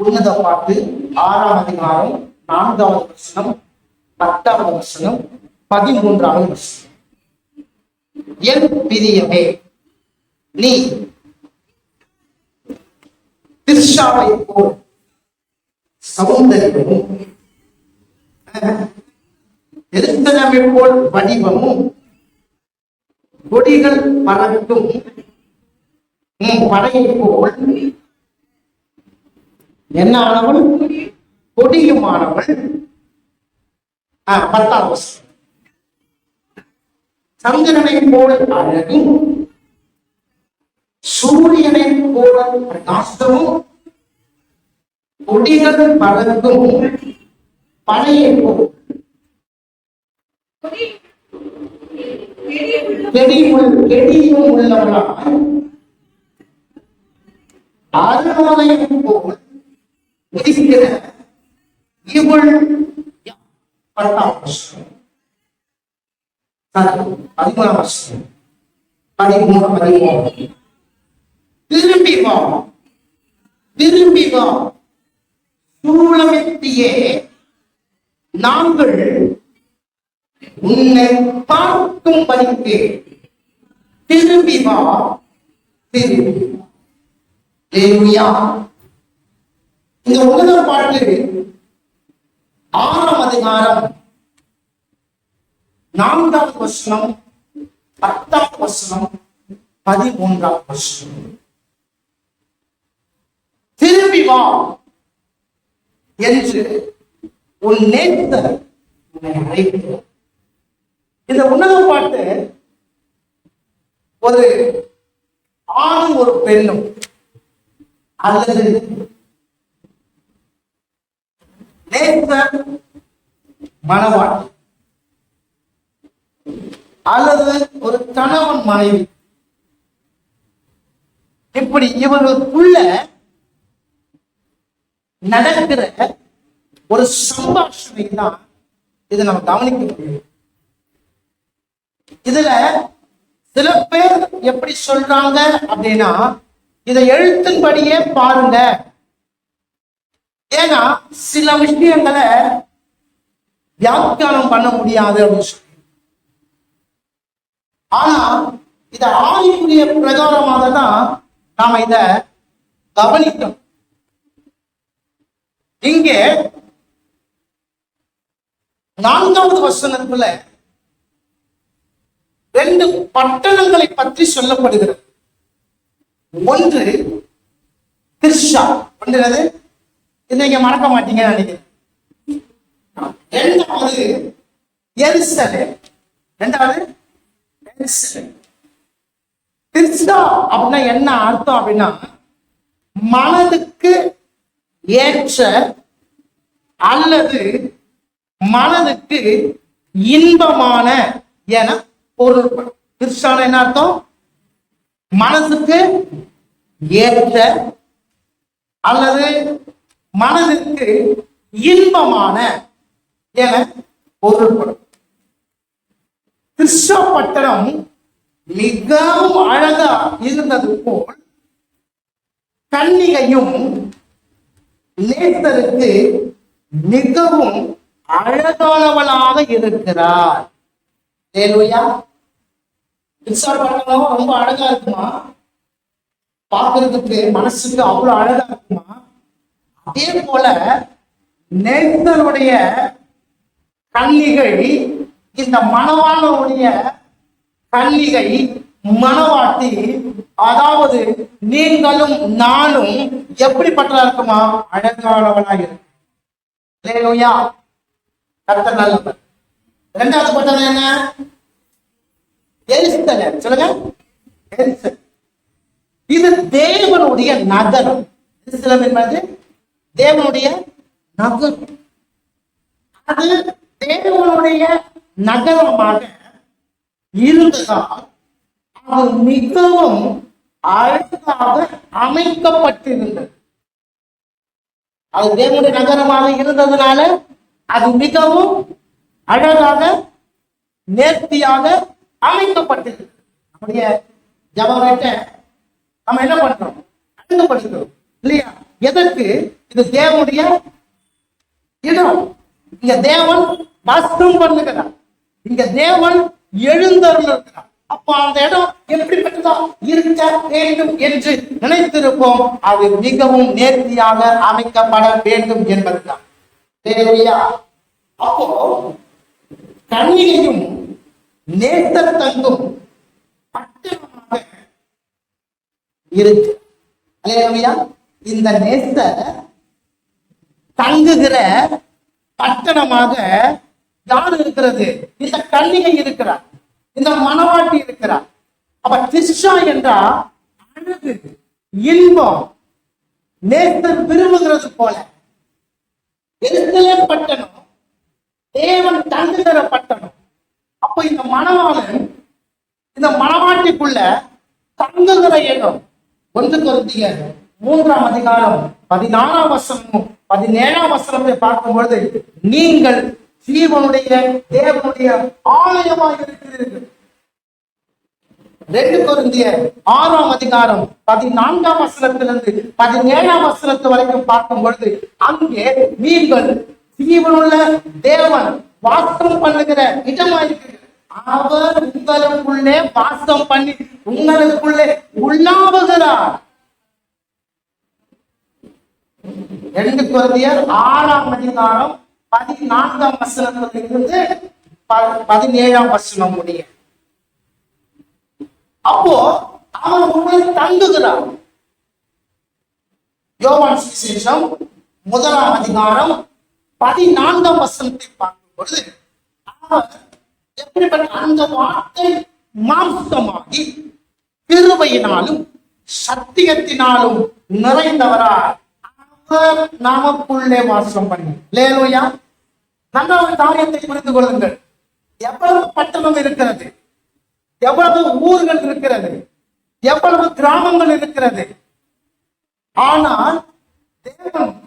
உன்னத பாட்டு 6ஆம் அதிகாரம் 4வது வசனம், 10வது வசனம், 13வது வசனம். என் பிரியமே, நீ திர்ஷாவை போல் சௌந்தரியமும் எருசலேமை போல் வடிவமும் கொடிகள் பறக்கும் படையை போல் என்ன ஆனவள்? கொடியுமானவள். 10வது வசனம். சந்திரனை போல் அழகும் சூரியனை போல பிரகாசமும் கொடிகள் பறக்கும் படையை போல் கெடியும் உள்ளவளாய் அருணாலயம் போல் உதிக்கிற இவள் 10ஆம் வசனம். 13ஆம் வசனம், 13. திரும்பி வா, திரும்பி வா, சூழமெத்தியே நாங்கள் உன்னை பார்க்கும் படிக்கு திரும்பி வா, திரும்பி. இந்த உலக பாட்டு 6ஆம் அதிகாரம் 4வது வசனம், 10வது வசனம், 13வது வசனம். திரும்பி வா என்று உன் நேர்த்தர் உன்னை அழைக்கிறார். இந்த உன்னத பாட்டு ஒரு ஆணும் ஒரு பெண்ணும் அல்லது நேர்த்தர் மணவாள் அல்லது ஒரு கணவன் மனைவி, இப்படி இவர்களுக்குள்ள நடக்கிற ஒரு சம்பாஷணை தான் இதை நம்ம கவனிக்க முடியும். இதுல சில பேர் எப்படி சொல்றாங்க அப்படின்னா, இதை எழுத்தின்படியே பாருங்க, ஏன்னா சில விஷயங்களை வியாக்கியானம் பண்ண முடியாது அப்படின்னு சொல்லி. ஆனா இத ஆவிக்குரிய பிரகாரமாக தான் நாம இத கவனிக்கணும். இங்கே 4வது வசனத்துல 2 பட்டணங்களை பற்றி சொல்லப்படுகிறது. ஒன்று திர்ஷா, ஒன்றது நீங்க மறக்க மாட்டீங்கன்னு நினைக்கிறேன். 2வது எருசலேம். 2வது எருசலேம். திர்ஷா அப்படின்னா என்ன அர்த்தம் அப்படின்னா, மனதுக்கு ஏற்ற அல்லது மனதுக்கு இன்பமான என பொருள்படும். திர்ஷான என்ன அர்த்தம்? மனதுக்கு ஏற்ற அல்லது மனதுக்கு இன்பமான என பொருள்படும். திர்ஷா பட்டணம் மிகவும் அழகா இருந்தது போல் கன்னிகையும் நேர்த்தருக்கு மிகவும் அழகானவளாக இருக்கிறார். ரொம்ப அழகா இருக்குமா? பார்க்கறதுக்கு மனசுக்கு அவ்வளவு அழகா இருக்குமா? அதே போல நேர்த்தருடைய கன்னிகை இந்த மணவாளனுடைய கன்னிகை மணவாட்டி, அதாவது நீங்களும் நானும் எப்படிப்பட்டதா இருக்குமா? அழகானவளாக இருக்கு. கர்த்தர் நல்லவர். 2வது பட்டணம் என்ன? எருசலேம். சொல்லுங்க, எருசலேம். இது தேவனுடைய நகரம். எருசலேம் என்பது தேவனுடைய நகரம். அது தேவனுடைய நகரமாக இருந்ததால் அது மிகவும் அழகாக அமைக்கப்பட்டிருந்தது. அது தேவனுடைய நகரமாக இருந்ததுனால அது மிகவும் அழகாக நேர்த்தியாக அமைக்கப்பட்டிருக்கு. நம்முடைய ஜப வீட்டை நம்ம என்ன பண்றோம்? அழகுபடுத்துறோம் இல்லையா? எதற்கு? இது தேவனுடைய இடம். இங்க தேவன் வாசம் பண்ணுகிறார், இங்க தேவன் எழுந்தருள் இருக்கிறார். அப்போ அந்த இடம் எப்படிப்பட்டதா இருக்க வேண்டும் என்று நினைத்திருப்போம். அது மிகவும் நேர்த்தியாக அமைக்கப்பட வேண்டும் என்பதுதான். அப்போ கன்னிகையும் நேசர் தங்கும் பட்டணமாக இருக்கு. இந்த நேசர் தங்குகிற பட்டணமாக யார் இருக்கிறது? இந்த கன்னிகை இருக்கிறார், இந்த மணவாட்டி இருக்கிறார். அப்ப திர்ஷா என்றா அழகு, இன்பம், நேசர் விரும்புகிறது போல எருசலேம் பட்டணம் தேவன் தங்குகிற பட்டணம். அப்ப இந்த மணவாளன் இந்த மணவாட்டிக்குள்ள தங்குகிற இடம். 1 கொரிந்தியர் 3ஆம் அதிகாரம் 16ஆம் வசனமும் 17ஆம் வசனத்தை பார்க்கும்பொழுது, நீங்கள் ஜீவனுடைய தேவனுடைய ஆலயமாக இருக்கிறீர்கள். 2 கொரிந்தியர் 6ஆம் அதிகாரம் 14ஆம் வசனத்திலிருந்து 17ஆம் வசனத்து வரைக்கும் பார்க்கும் பொழுது, அங்கே நீங்கள் ஜீவனுள்ள தேவன் வாசம் பண்ணுகிற இடமாயிருக்கிறீர்கள். அவர் உங்களுக்குள்ளே வாசம் பண்ணி உங்களுக்குள்ளே உள்ளாவுகிறார். 2 கொரிந்தியர் 6ஆம் அதிகாரம் 14ஆம் வசனத்திலிருந்து 17ஆம் வசனம் முடிய. அப்போ அவர் உங்களை தங்குகிறார். யோவான் சுவிசேஷம் 1ஆம் அதிகாரம் 14ஆம் வசனத்தை பார்க்கும் பொழுது, அவர் எப்படிப்பட்ட அந்த வார்த்தை மாம்சமாகி கிருபையினாலும் சத்தியத்தினாலும் நிறைந்தவராய் அவர் நமக்குள்ளே வாசம் பண்ணி. அல்லேலூயா. நல்ல ஒரு காரியத்தை புரிந்து கொள்ளுங்கள். எவ்வளவு பட்டணம் இருக்கிறது, எவ்வளவு ஊர்கள் இருக்கிறது, எவ்வளவு கிராமங்கள் இருக்கிறது. ஆனால் தேவனுடைய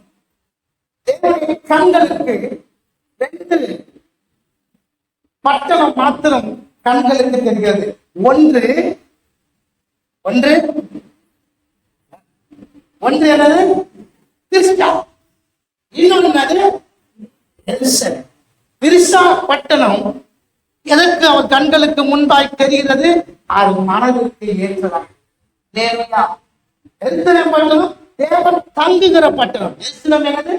கண்களுக்கு 2 பட்டணம் மாத்திரம் கண்களுக்கு தெரிகிறது. ஒன்று என்னது? திர்ஷா. இன்னொன்று திர்ஷா பட்டணம் எதற்கு அவர் கண்களுக்கு முன்பாய் தெரிகிறது? அது மனதிற்கு ஏற்றதாக. பட்டணம் தேவன் தங்குகிற பட்டணம். என்னது?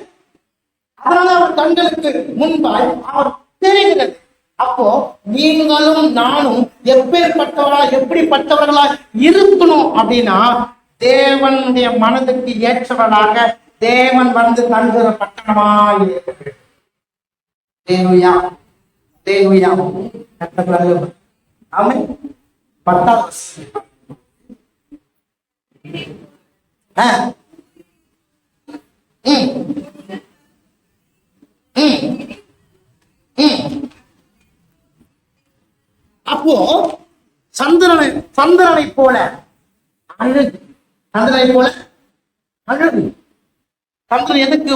அதனால அவர் கண்களுக்கு முன்பாய் அவர் தெரிகிறது. அப்போ நீங்களும் நானும் எப்படிப்பட்டவர்களா இருக்கணும் அப்படின்னா, தேவனுடைய மனதுக்கு ஏற்றவர்களாக தேவன் வந்து தங்குகிற பட்டணமாய் இருக்கிறது. ஆமென். 10ஆம் அப்போ சந்திரனை போல அழகு. அழகு சந்திரன் எதுக்கு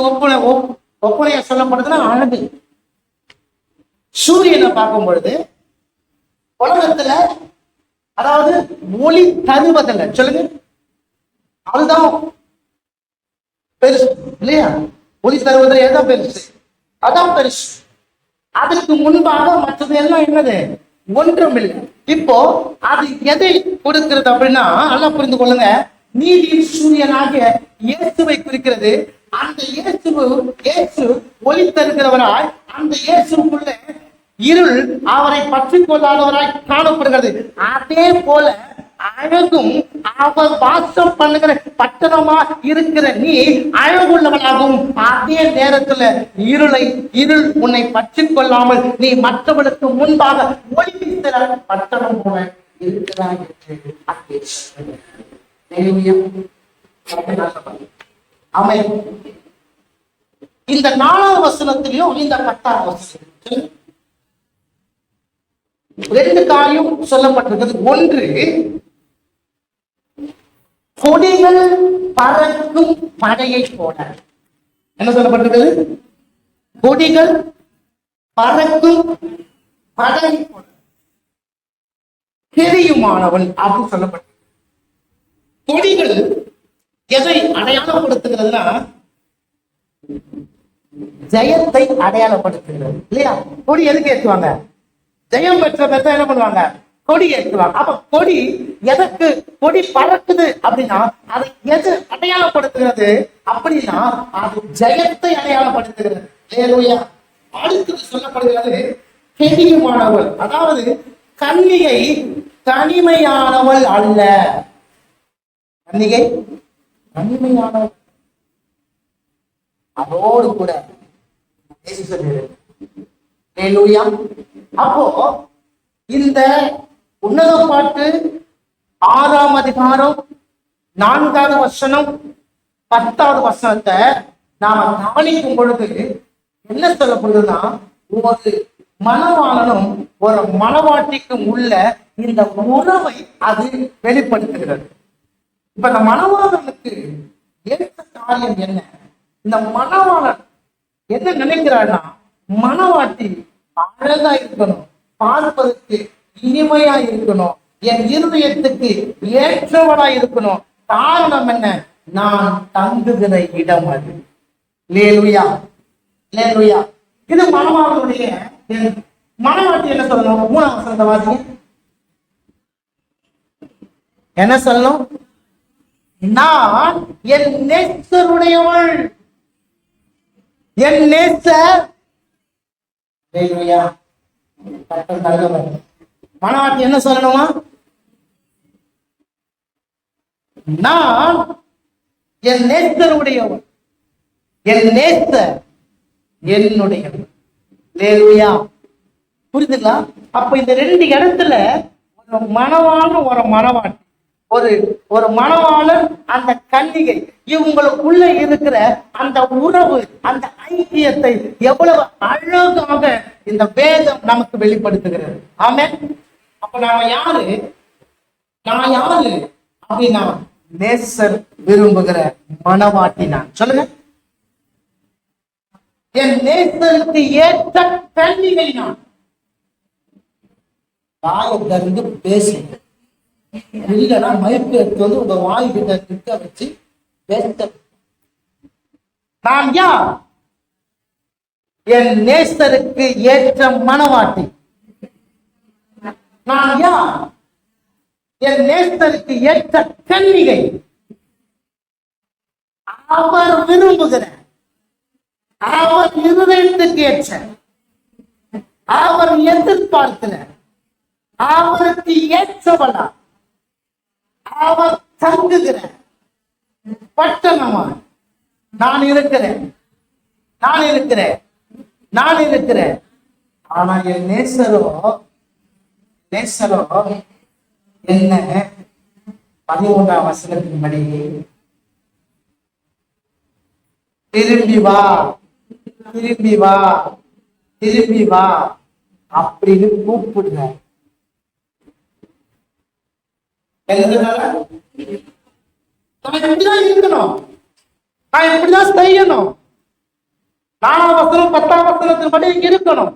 ஒப்பனையா சொல்லப்படுதுன்னா அழகு. சூரியனை பார்க்கும் பொழுது உலகத்துல, அதாவது ஒளி தருவதில்லை, சொல்லுங்க, அதுதான் பெருசு இல்லையா? ஒளி தருவதில் எதான் பெருசு? அதான் பெருசு. அதுக்கு முன்பாக மற்றது எல்லாம் என்னது? ஒன்றும் இல்லை. இப்போ அது எதை கொடுக்கிறது அப்படின்னா, நல்லா புரிந்து கொள்ளுங்க, நீதியின் சூரியனாகிய இயேசுவை குறிக்கிறது. அந்த இயேசு ஒளி தருகிறவராய், அந்த இயேசுக்குள்ள இருள் அவரை பற்றி கொள்ளாதவராய் காணப்படுகிறது. அதே போல அழகும் அவர் வாசம் பண்ணுகிற பட்டணமா இருக்கிற நீ அழகுள்ளவனாகவும், அதே நேரத்துல இருள் உன்னை பற்றி கொள்ளாமல் நீ மற்றவர்களுக்கு முன்பாக ஒளி வீசுகிற பட்டணம் போல இருக்கிறாய். இந்த 4ஆம் வசனத்திலையும் இந்த 10ஆம் வசனத்திலும் 2 காரியம் சொல்லப்பட்டிருக்கிறது. ஒன்று, கொடிகள் பறக்கும் படையை போல. என்ன சொல்லப்பட்டிருக்கிறது? கொடிகள் பறக்கும் படையை போல தெரியுமானவன் அப்படின்னு சொல்லப்பட்டிருக்கு. கொடிகள் எதை அடையாளப்படுத்துகிறதுனா ஜெயத்தை அடையாளப்படுத்துகிறது இல்லையா? கொடி எதுக்கு ஏற்றுவாங்க? ஜெயம் பெற்ற பெற்ற என்ன பண்ணுவாங்க? கொடி ஏற்றுவாங்க. அப்ப கொடி எதற்கு கொடி பறக்குது அப்படின்னா அதை எது அடையாளப்படுத்துகிறது அப்படின்னா அது ஜெயத்தை அடையாளப்படுத்துகிறது. அடுத்தது சொல்லப்படுகிறது கெடியமானவள், அதாவது கன்னிகை தனிமையானவள் அல்ல. கன்னிகை தனிமையானவள், அதோடு கூட அப்போ இந்த உன்னத பாட்டு 6ஆம் அதிகாரம் 4வது வசனம் 10வது வசனத்தை நாம கவனிக்கும் பொழுது என்ன சொல்லப்படுதுன்னா, ஒரு மணவாளனும் ஒரு மணவாட்டிக்கும் உள்ள இந்த உறவை அது வெளிப்படுத்துகிறது. இப்ப இந்த மணவாளனுக்கு ஏற்ற காரியம் என்ன? இந்த மணவாளன் என்ன நினைக்கிறான்னா, மணவாட்டி அழகா இருக்கணும், பார்ப்பதற்கு இனிமையா இருக்கணும், என் இருதயத்துக்கு ஏற்றவளா இருக்கணும். காரணம் என்ன? நான் தங்குகிற இடம் அது. லேலுயா லேலுயா. இது மணவாளனுடைய. மணவாட்டி என்ன சொல்லணும்? 3ஆம் வசனத்தை வாசிங்க. என்ன சொல்லணும்? நான் என் நேசருடையவள், என் நேசர். மணவாட்டி என்ன சொல்லணுமா? நான் என் நேசருடையவள், என் நேசர் என்னுடையவள். புரியுதுங்களா? அப்ப இந்த 2 இடத்துல ஒரு மணவாளன் ஒரு மணவாட்டி, ஒரு மணவாளன் அந்த கன்னிகை, இவங்களுக்குள்ள இருக்கிற அந்த உறவு, அந்த ஐக்கியத்தை எவ்வளவு அழகாக இந்த வேதம் நமக்கு வெளிப்படுத்துகிறது. ஆமென். அப்ப நான் யாரு அப்படின்னா நேசர் விரும்புகிற மணவாட்டி நான். சொல்லுங்க. என் நேசருக்கு ஏற்ற கன்னிகை நான். வாயிலிருந்து பேசு, இல்லைன்னா மயப்பு எடுத்து வந்து உங்க வாய் கிட்ட வச்சு பேச. நான் யார்? என் நேசருக்கு ஏற்ற மணவாட்டி. நான் யார்? என் நேசருக்கு ஏற்ற கன்னிகை. அவர் விரும்புகிற, அவர் இருதயத்துக்கு ஏற்ற, அவர் எதிர்பார்க்கிற, அவருக்கு ஏற்றவளா, அவர் தங்குகிற பட்டணமா நான் இருக்கிறேன். ஆனா என் நேசரோ என்ன? 13ஆம் வசனத்தின்படி திரும்பி வா அப்படின்னு கூப்பிடுங்க. நான் இப்படிதான் இருக்கணும், நான் இப்படிதான் செய்யணும், 4ஆம் வசனம் 10ஆம் வசனத்தின்படி இருக்கணும்.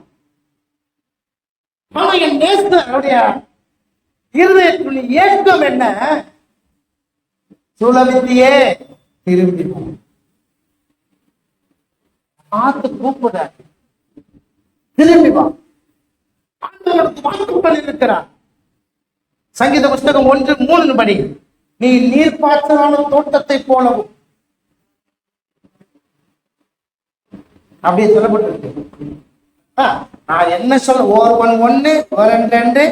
ஆனா என் நேசருடைய இருதயத்துடைய ஏக்கம் என்ன? சுலபித்தியே திரும்பி பார்த்து கூப்பிட, திரும்பி வா. ஆண்டவருக்கு வாக்குப்பல் இருக்கிறார். சங்கீத புஸ்தகம் 1:3 படி, நீ நீர் பாய்ச்சலான தோட்டத்தை போலவும், அப்படியே சொல்லப்பட்டிருக்கு. நான் என்ன சொல்ல, 1:1 2:2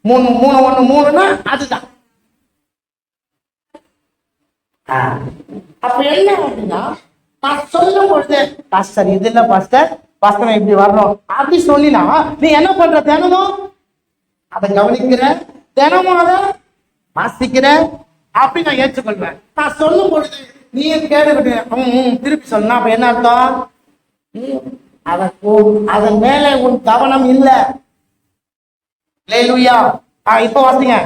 3:3 அதுதான். அப்ப என்ன அப்படின்னா, நான் சொல்லும் பொழுது பாஸ்டர் இது இல்ல பாஸ்டர், பாஸ்டர் இப்படி வரணும் அப்படி சொன்னா நீ என்ன பண்ற? தினமும் அதை கவனிக்கிற, தினமும் அதை வாசிக்கிற, அப்படி நான் ஏற்றுக்கொள்வேன். நான் சொல்லும் பொழுது நீ கேட்டுக்கிட்டு திருப்பி சொன்னா அப்ப என்ன அர்த்தம்? அதன் மேல உன் கவனம் இல்ல. லேலுயா. இப்ப வாசிங்க.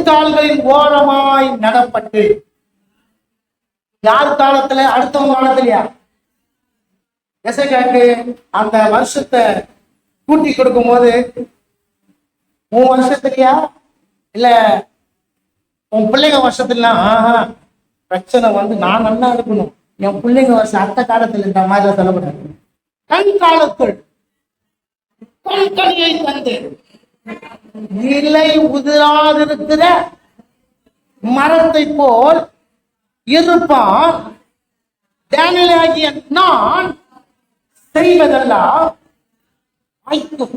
கால்களின் ஓரமாய் நடப்பட்டு. யார் காலத்துல? அடுத்தவங்க காலத்திலயா? எசேக்கியாவுக்கு அந்த வருஷத்தை கூட்டி கொடுக்கும் போது 3 வருஷத்துலயா இல்ல உன் பிள்ளைங்க வருஷத்துல பிரச்சனை வந்து நான் நல்லா இருக்கணும், என் பிள்ளைங்க வருஷம் அடுத்த காலத்துல இந்த மாதிரி சொல்லக்கூடாது. கண் காலத்துள் கண்கணியை தந்து இலை உதிராதிருக்கிற மரத்தை போல் இருப்பான். தானியேலாகிய நான் செய்வதெல்லாம் வாய்க்கும்.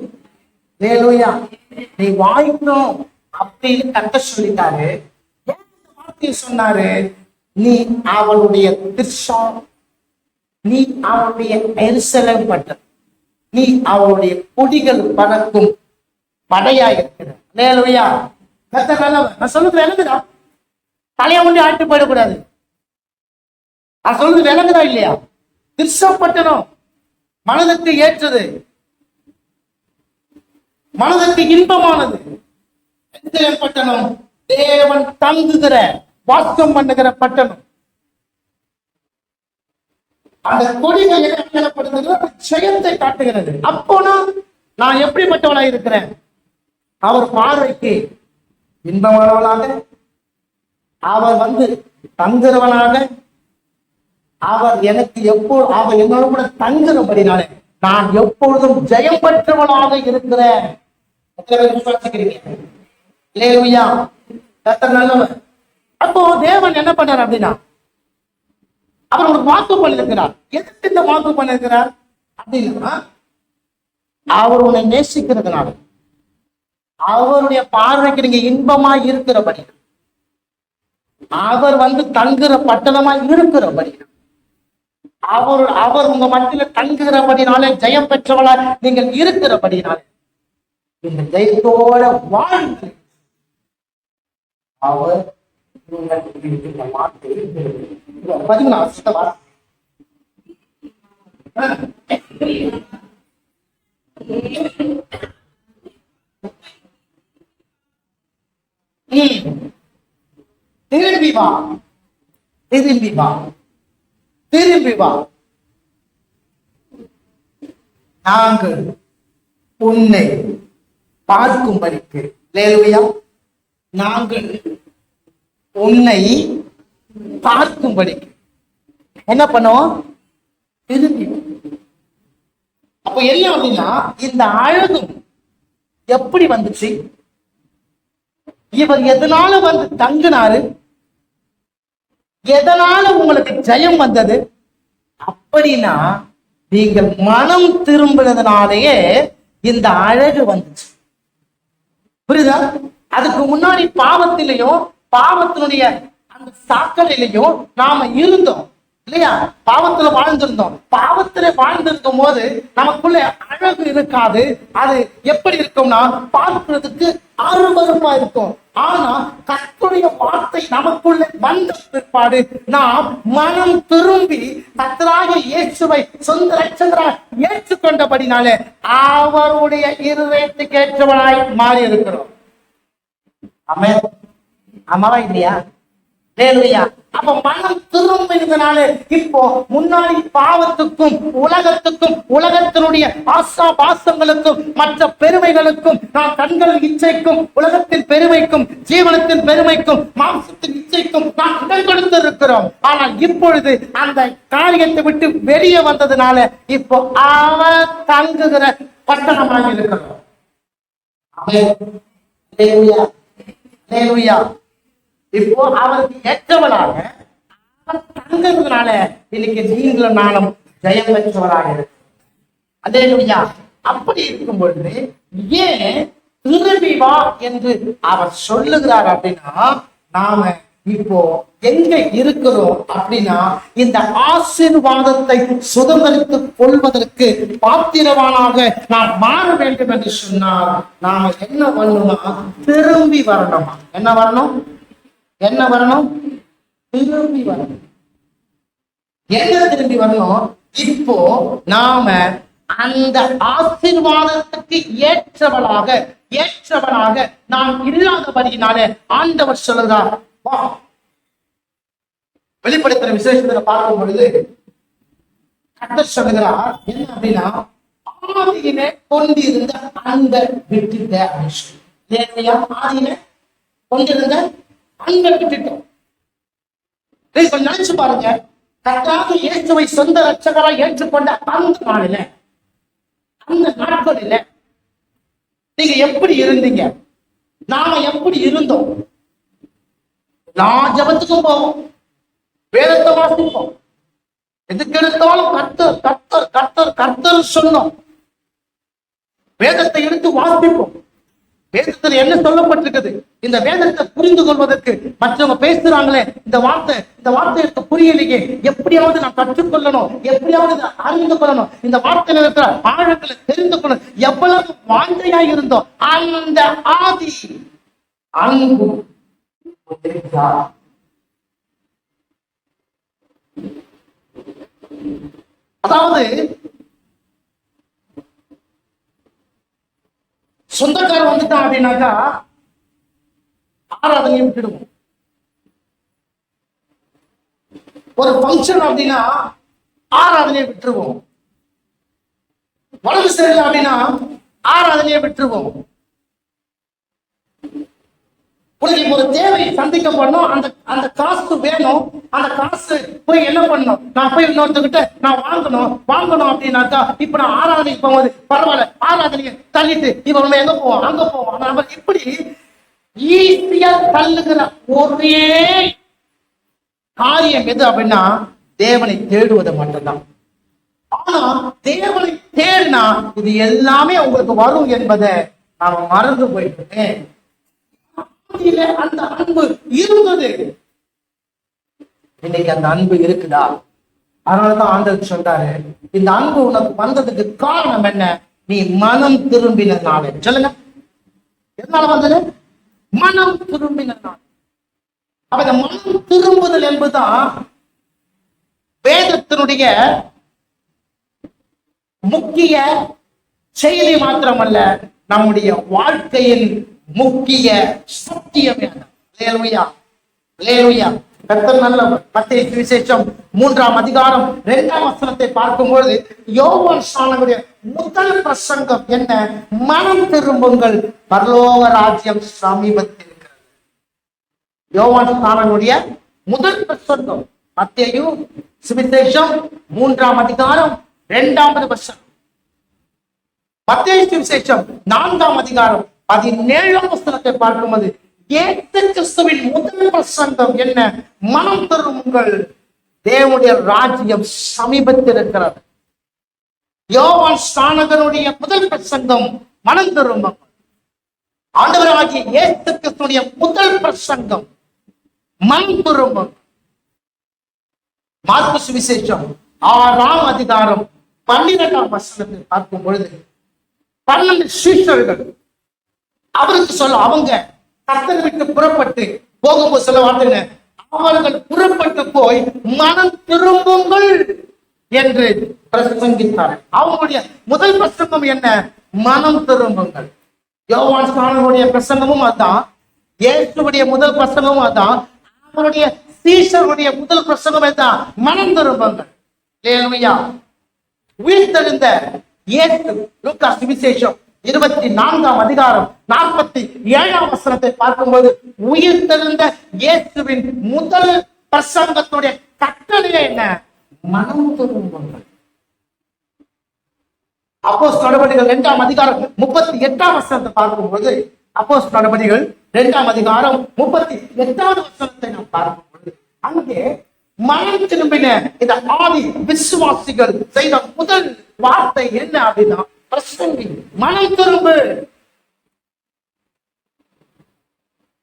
ஹல்லேலூயா. நீ வாய்க்கணும் அப்படின்னு கர்த்தர் சொல்லிட்டாரு. வார்த்தையை சொன்னாரு, நீ அவளுடைய திருஷம், நீ அவளுடைய எரிசலம் பட்ட, நீ அவளுடைய கொடிகள் பறக்கும் படையா இருக்கிற. ஹல்லேலூயா. கர்த்தர் நல்லவர். நான் சொல்றது விளங்குதா? தலையை கொண்டு ஆட்டு போயிடக்கூடாது. நான் சொல்றது விளங்குதா இல்லையா? திருஷப்பட்டணும் மனதுக்கு ஏற்றது, மனதுக்கு இன்பமானது. பட்டணம் தேவன் தங்குகிற வாசம் பண்ணுகிற பட்டணம். அந்த கொடிகள் அடையாளப்படுத்துகிறது, ஜெயத்தை காட்டுகிறது. அப்போனா நான் எப்படிப்பட்டவனாக இருக்கிறேன்? அவர் பார்வைக்கு இன்பமானவனாக, அவர் வந்து தங்குறவனாக, அவர் எனக்கு அவர் என்னோட கூட தங்குறபடினாலே நான் எப்பொழுதும் ஜெயம் பெற்றவனாக இருக்கிறேன். அப்போ தேவன் என்ன பண்றார் அப்படின்னா, அவர் ஒரு வாக்கு பண்ணிருக்கிறார். எதுக்கு இந்த வாக்கு பண்ணிருக்கிறார் அப்படின்னா, அவர் உன்னை நேசிக்கிறதுனால, அவருடைய பார்வைக்கு நீங்க இன்பமா இருக்கிறபடி, அவர் வந்து தங்குற பட்டணமா இருக்கிறபடி, அவர் உங்க மத்தியில தங்குகிறபடினாலே, ஜெயம் பெற்றவளா நீங்கள் இருக்கிறபடினாலே இந்த ஜெயத்தோட வாழ்ந்து அவர் திரும்பி வா, திரும்பி வா, திரும்பி வா, நாங்கள் உன்னை பார்க்கும்படிக்கு. ஹல்லேலூயா. நாங்கள் உன்னை பார்க்கும்படிக்கு என்ன பண்ணுவோம்? திரும்பி. அப்ப என்ன அப்படின்னா, இந்த அழகும் எப்படி வந்துச்சு? இவர் எதனால வந்து தங்கினாரு? எதனால உங்களுக்கு ஜெயம் வந்தது அப்படின்னா, நீங்கள் மனம் திரும்பினதுனாலேயே இந்த அழகு வந்துச்சு. புரியுதா? அதுக்கு முன்னாடி பாவத்திலையும் பாவத்தினுடைய அந்த சாக்கடையிலையும் நாம இருந்தோம் இல்லையா? பாவத்துல வாழ்ந்திருந்தோம். பாவத்துல வாழ்ந்திருக்கும் போது நமக்குள்ள அழகு இருக்காது. அது எப்படி இருக்கும்னா, பார்க்கிறதுக்கு அருவருப்பா இருக்கும். ஆனா கர்த்தருடைய வார்த்தை நமக்குள்ள வந்த பிற்பாடு நாம் மனம் திரும்பி கர்த்தராக இயேசுவை சொந்த இரட்சகராய் ஏற்றுக்கொண்டபடினாலே அவருடைய இருதயத்துக்கு ஏற்றவனாய் மாறி இருக்கிறோம். ஆமென். ஆமாவா இல்லையா? ஹல்லேலூயா. அப்ப மனம் திரும்பினதுனால இப்போ முன்னாடி பாவத்துக்கும் உலகத்துக்கும் உலகத்தினுடைய ஆசா பாசங்களுக்கும் மற்ற பெருமைகளுக்கும் நாம் கண்கள் இச்சைக்கும் உலகத்தின் பெருமைக்கும் ஜீவனத்தின் பெருமைக்கும் மாம்சத்தின் இச்சைக்கும் நாம் இடம் கொடுத்து இருக்கிறோம். ஆனால் இப்பொழுது அந்த காரியத்தை விட்டு வெளியே வந்ததுனால இப்போ அவர் தங்குகிற பட்டணமாக இருக்கிறோம். இப்போ அவருக்கு ஏற்றவனாக அவர் தங்குறதுனால இன்னைக்கு நீங்களும் நானும் ஜெயம் பெற்றவராக இருக்கு. அல்லேலூயா. அப்படி இருக்கும் பொழுது ஏன் திரும்பி வா என்று அவர் சொல்லுகிறார் அப்படின்னா, நாம இப்போ எங்க இருக்கிறோம் அப்படின்னா, இந்த ஆசீர்வாதத்தை சுதந்திரித்துக் கொள்வதற்கு பாத்திரவானாக நாம் மாற வேண்டும் என்று சொன்னால் நாம என்ன பண்ணணுமா? திரும்பி வரணுமா? என்ன வரணும்? என்ன வரணும்? திரும்பி வரணும். என்ன திரும்பி வரணும்? இப்போ நாம அந்த ஆசீர்வாதத்துக்கு ஏற்றவனாக நாம் இல்லாதபடியினாலே ஆண்டவர் சொல்லுகிறார். வெளிப்படுத்துற விசேஷத்துல பார்க்கும் பொழுது கர்த்தர் சொல்லுகிறார் என்ன அப்படின்னா, ஆதியிலே கொண்டிருந்த அந்த விட்டுட்ட ஆதியிலே கொண்டிருந்த அன்பை விட்டுட்டோம். கொஞ்சம் நினைச்சு பாருங்க, கர்த்தராகிய இயேசுவை சொந்த ரட்சகராய் ஏற்றுக்கொண்ட அந்த நாளில, அந்த நாட்களில நீங்க எப்படி இருந்தீங்க? நாம எப்படி இருந்தோம்? நான் ஜபத்துக்கும் போவோம், வேதத்தை வாசிப்போம், எதுக்கு எடுத்தாலும் கர்த்தர் கர்த்தர் கர்த்தர் கர்த்தர் சொன்னோம். வேதத்தை எடுத்து வாசிப்போம். வேதத்தில் என்ன சொல்லப்பட்டிருக்குது? இந்த வேதத்தை புரிந்து கொள்வதற்கு மற்றவங்க பேசுறாங்களே, இந்த வார்த்தை எனக்கு புரியலையே, எப்படியாவது நான் கற்றுக்கொள்ளணும், எப்படியாவது அறிந்து கொள்ளணும், இந்த வார்த்தையில் இருக்கிற ஆழங்களை தெரிந்து கொள்ளணும். எவ்வளவு வாஞ்சையா இருந்தோம். அந்த ஆதி அன்பு அதாவது சொந்தக்காரன் வந்துட்டான் அப்படின்னாக்கா ஆராதனையை விட்டுடுவோம். ஒரு பங்கன் அப்படின்னா ஆராதனையை விட்டுருவோம். உடம்பு சரியில்லை அப்படின்னா ஆராதனையை விட்டுருவோம். உனக்கு ஒரு தேவை சந்திக்கப்படணும், அந்த காசு வேணும், அந்த காசு போய் என்ன பண்ணணும்? நான் போய் இன்னொருத்தர்கிட்ட நான் வாங்கணும் அப்படின்னாக்கா, இப்ப நான் ஆராதனைக்கு போகும்போது பரவாயில்ல, ஆராதனையை தள்ளிட்டு இப்ப நம்ம எங்க போவோம், அங்க போவோம். நம்ம இப்படி ஈஸியா தள்ளுகிற ஒரே காரியம் எது அப்படின்னா தேவனை தேடுவது மட்டும்தான். ஆனா தேவனை தேடினா இது எல்லாமே உங்களுக்கு வரும் என்பதை நாம மறந்து போயிட்டேன். அந்த அன்பு இருந்தது, இன்னைக்கு அந்த அன்பு இருக்குதா? அதனாலதான் ஆண்டவர் சொல்றாரு, இந்த அன்பு உனக்கு வந்ததுக்கு காரணம் என்ன? நீ மனம் திரும்பினதுனால. சொல்லுங்க, எதனால வந்தது? மனம் திரும்பினதுனால. அப்ப இந்த மனம் திரும்புதல் என்பதுதான் வேதத்தினுடைய முக்கிய செய்தி மாத்திரமல்ல, நம்முடைய வாழ்க்கையின் முக்கிய சத்தியமே. கர்த்தர் நல்லவர். மத்தேயு சுவிசேஷம் 3ஆம் அதிகாரம் 2ஆம் வசனத்தை பார்க்கும்போது யோவான் ஸ்நானனுடைய முதல் பிரசங்கம் என்ன? மனம் திரும்புங்கள், பரலோக ராஜ்யம் சமீபத்தில் இருக்கிறது. யோவான் ஸ்நானனுடைய முதல் பிரசங்கம் மத்தேயு சுவிசேஷம் 3ஆம் அதிகாரம் 2வது வசனம். மத்தேயு சுவிசேஷம் 4ஆம் அதிகாரம் 17ஆம் வசனத்தை பார்க்கும்போது இயேசு கிறிஸ்துவின் முதல் பிரசங்கம் என்ன? மனம் திரும்புங்கள், தேவனுடைய ராஜ்யம் சமீபத்தில் இருக்கிறது. யோவான் ஸ்நானகனுடைய முதல் பிரசங்கம் மனம் திரும்புங்கள். ஆண்டவராகிய இயேசு கிறிஸ்துவின் முதல் பிரசங்கம் மனம் திரும்புங்கள். மார்க்கு சுவிசேஷம் 6ஆம் அதிகாரம் 12ஆம் வசனத்தை பார்க்கும் பொழுது 12 சீஷர்கள் அவருக்கு சொல்ல, அவங்க கர்த்தரை விட்டு புறப்பட்டு போகும்போது சொல்ல வார்த்தை, அவர்கள் புறப்பட்டு போய் மனம் திரும்புங்கள் என்று பிரசங்கித்தார்கள். அவங்களுடைய முதல் பிரசங்கம் என்ன? மனம் திரும்புங்கள். யோவான் ஸ்நானனுடைய பிரசங்கமும் அதான், இயேசுவுடைய முதல் பிரசங்கமும் அதான், அவருடைய சீஷருடைய முதல் பிரசங்கம் தான் மனம் திரும்புங்கள். ஹல்லேலூயா. உயிர்த்தெழுந்த இயேசு லூக்கா சுவிசேஷம் 24ஆம் அதிகாரம் 47ஆம் வசனத்தை பார்க்கும்போது உயிர்த்தெழுந்த இயேசுவின் முதல் பிரசங்கத்துடைய கட்டளை என்ன? மனம் திரும்புங்கள். அப்போஸ்தலர் நடபடிகள் 2ஆம் அதிகாரம் 38ஆம் வசனத்தை பார்க்கும்போது அப்போஸ்தலர் நடபடிகள் 2ஆம் அதிகாரம் 38வது வசனத்தை நாம் பார்க்கும்போது அங்கே மனம் திரும்பின இந்த ஆதி விசுவாசிகள் செய்த முதல் வார்த்தை என்ன அப்படின்னா பிரசங்கி, மனம் திரும்பு.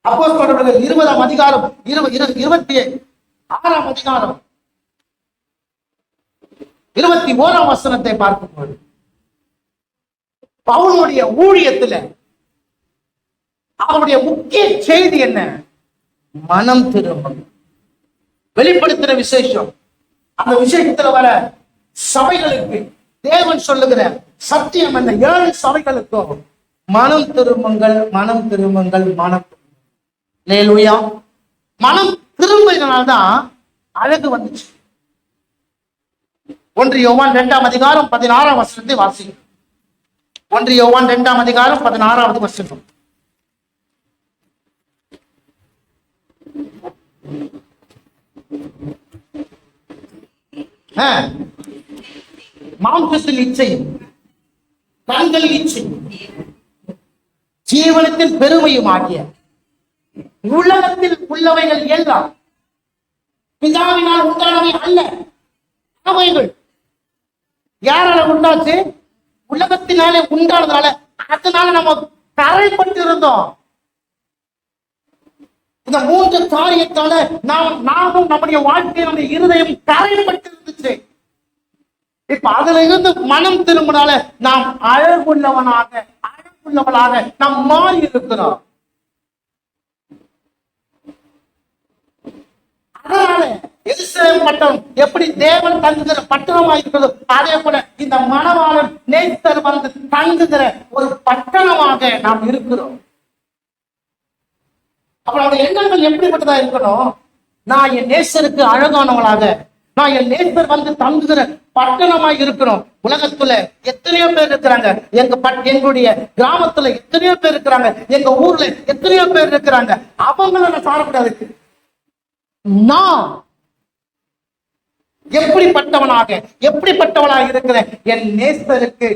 அப்போஸ்தலர் நடபடிகள் 20ஆம் அதிகாரம் 26ஆம் அதிகாரம் 21ஆம் வசனத்தை பார்க்கும்போது பவுலுடைய ஊழியத்துல அவருடைய முக்கிய செய்தி என்ன? மனம் திரும்பும். வெளிப்படுத்துற விசேஷம், அந்த விசேஷத்துல வர சபைகளுக்கு தேவன் சொல்லுகிற சத்தியம் என்ன? 7 சபைகளுக்கும் மனம் திரும்புங்கள், மனம் திரும்புங்கள், மனம் ஹல்லேலூயா. மனம் திரும்பினால்தான் அழகு வந்துச்சு. 1 யோவான் 2ஆம் அதிகாரம் 16ஆம் வசனத்தை வாசிங்க. 1 யோவான் 2ஆம் அதிகாரம் 16வது வசனம். மாம்சத்தில் இச்சை, கண்கள் இச்சை, ஜீவனத்தில் பெருமையும் ஆகிய உலகத்தில் உள்ளவைகள் எல்லாம் பிதாவினால் உண்டானவை அல்ல. அவைகள் யாரால உண்டாச்சு? உலகத்தினாலே உண்டானதால. அதனால நம்ம கரைப்பட்டு இருந்தோம். இந்த 3 காரியத்தால நாமும் நம்முடைய வாழ்க்கை, நம்முடைய இருதயம் கரைப்பட்டு இருந்துச்சு. இப்ப அதுல இருந்து மனம் திரும்பினால நாம் அழகுள்ளவளாக நாம் மாறி இருக்கிறோம். அதனால எருசலேம் பட்டணம் எப்படி தேவன் தங்குகிற பட்டணமா இருக்கிறதோ, அதே போல இந்த மணவாளன் நேசர் வந்து தங்குகிற ஒரு பட்டணமாக நாம் இருக்கிறோம். அப்ப நம்முடைய எண்ணங்கள் எப்படிப்பட்டதா இருக்கணும்? நான் என் நேசருக்கு அழகானவளாக, நான் என் நேசர் வந்து தங்குகிற பட்டணமாய் இருக்கணும். உலகத்துல எத்தனையோ பேர் இருக்கிறாங்க, எங்களுடைய கிராமத்துல எத்தனையோ பேர் இருக்கிறாங்க, எங்க ஊர்ல எத்தனையோ பேர் இருக்கிறாங்க. அவங்கள நான் சாரக்கூடாது. நான் எப்படிப்பட்டவளாக இருக்கிறேன்? என் நேசருக்கு,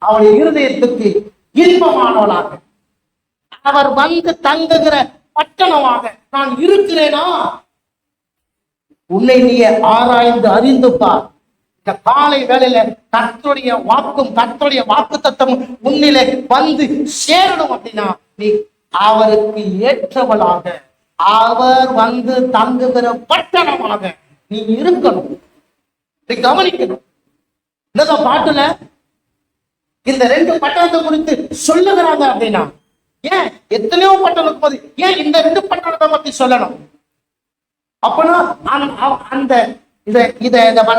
அவளுடைய இருதயத்துக்கு இன்பமானவளாக, அவர் வந்து தங்குகிற பட்டணமாக நான் இருக்கிறேனா? உன்னை நீயே ஆராய்ந்து அறிந்து பார். இந்த காலை வேளையில கர்த்தருடைய வாக்கு தத்தமும் உன்னிலே வந்து சேரணும் அப்படின்னா, நீ அவருக்கு ஏற்றவளாக, அவர் வந்து தங்குகிற பட்டணமாக நீ இருக்கணும். நீ கவனிக்கணும். இந்த பாட்டுல இந்த 2 பட்டணத்தை குறித்து சொல்லுகிறாங்க அப்படின்னா, ஏன் எத்தனையோ பட்டணம் போது ஏன் இந்த 2 பட்டணத்தை பத்தி சொல்லணும்? அப்பனா அந்த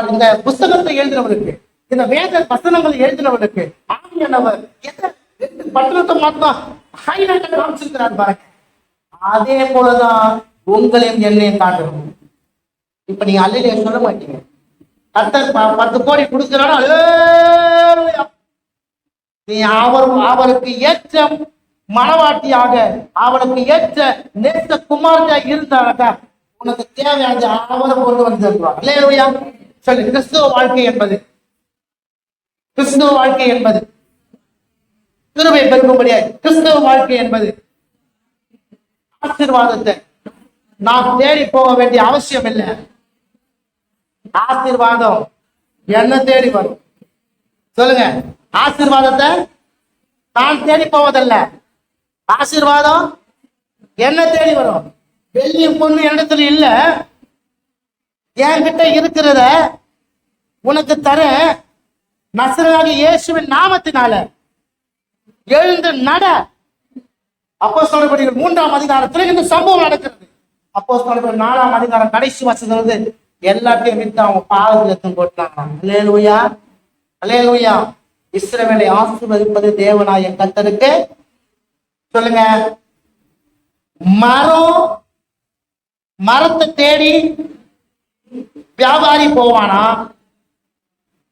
இந்த புஸ்தகத்தை எழுதினவருக்கு, இந்த வேத வசனங்களை எழுதினவருக்கு ஆவியானவர் 2 பட்டணத்தை மாத்தான் ஹைலைட் காமிச்சிருக்கிறார் பாருங்க. அதே போலதான் உங்களையும் என்னையும் காட்டணும். இப்ப நீங்க அல்லையா சொல்ல மாட்டீங்க. கர்த்தர் 10 கோடி கொடுக்கிறாரு, நீ அவருக்கு ஏற்ற மனவாட்டியாக, அவனுக்கு ஏற்ற நேச குமாரா இருந்தாக்கா உனக்கு தேவையான அவரை கொண்டு வந்து தருவார். அல்லேலூயா சொல்லு. கிறிஸ்துவ வாழ்க்கை என்பது கிருபை பெருகும்படியா. கிறிஸ்துவ வாழ்க்கை என்பது ஆசீர்வாதத்தை நாம் தேடி போக வேண்டிய அவசியம் இல்லை. ஆசீர்வாதம் என்ன தேடி வரும்? சொல்லுங்க. ஆசீர்வாதத்தை நான் தேடி போவதல்ல, ஆசீர்வாதம் என்ன தேடி வரும். வெள்ளியும் பொண்ணு இடத்துல இல்ல, என்கிட்ட இருக்கிறத உனக்கு தர. நசரேயனாகிய இயேசுவின் நாமத்தினால எழுந்து நட. அப்போஸ்தலர் நடவடிக்கைகள் 3ஆம் அதிகாரத்தில் இந்த சம்பவம் நடக்கிறது. அப்போஸ்தலர் நடவடிக்கைகள் 4ஆம் அதிகாரம் கடைசி வசனத்துல எல்லாத்தையும் விட்டு அவங்க பாவத்தில் போட்டாங்க. அல்லேலூயா, அல்லேலூயா. இஸ்ரவேலை ஆசீர்வதிப்பது தேவனாய கர்த்தருக்கு. சொல்லுங்க. மரத்தை தேடி வியாபாரி போவானா?